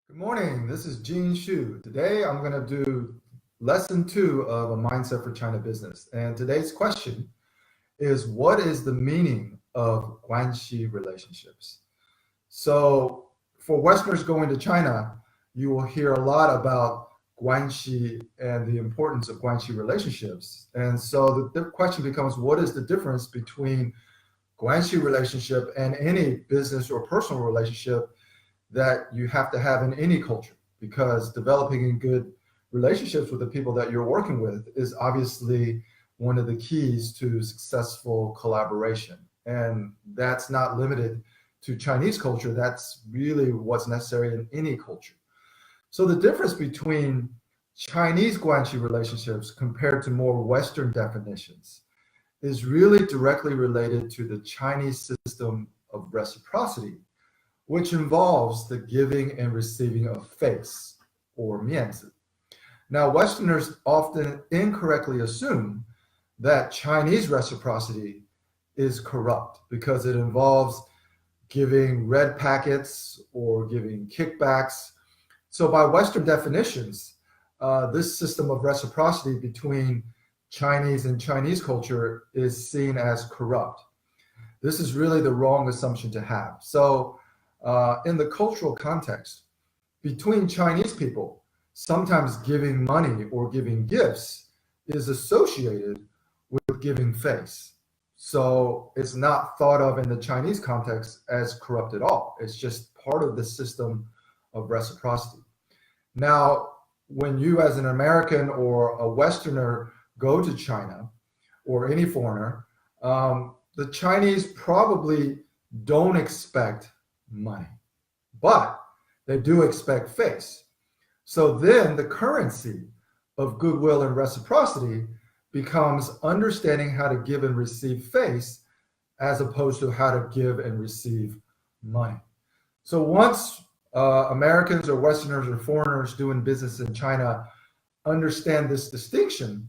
Good morning. This is Gene Shu. Today I'm going to do lesson 2 of a mindset for China business. And today's question is, what is the meaning of Guanxi relationships? So for Westerners going to China, you will hear a lot about Guanxi and the importance of Guanxi relationships. And so the question becomes, what is the difference between Guanxi relationship and any business or personal relationship that you have to have in any culture? Because developing good relationships with the people that you're working with is obviously one of the keys to successful collaboration. And that's not limited to Chinese culture. That's really what's necessary in any culture. So the difference between Chinese Guanxi relationships compared to more Western definitions is really directly related to the Chinese system of reciprocity, which involves the giving and receiving of face, or Mianzi. Now, Westerners often incorrectly assume that Chinese reciprocity is corrupt because it involves giving red packets or giving kickbacks. So by Western definitions, this system of reciprocity between Chinese and Chinese culture is seen as corrupt. This is really the wrong assumption to have. So in the cultural context, between Chinese people, sometimes giving money or giving gifts is associated with giving face. So it's not thought of in the Chinese context as corrupt at all. It's just part of the system of reciprocity. Now, when you as an American or a Westerner go to China, or any foreigner, the Chinese probably don't expect money, but they do expect face. So then the currency of goodwill and reciprocity becomes understanding how to give and receive face as opposed to how to give and receive money. So once Americans or Westerners or foreigners doing business in China understand this distinction,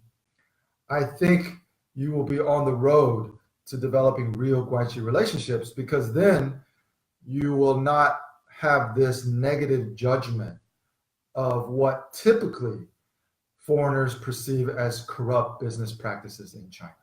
I think you will be on the road to developing real Guanxi relationships, because then you will not have this negative judgment of what typically foreigners perceive as corrupt business practices in China.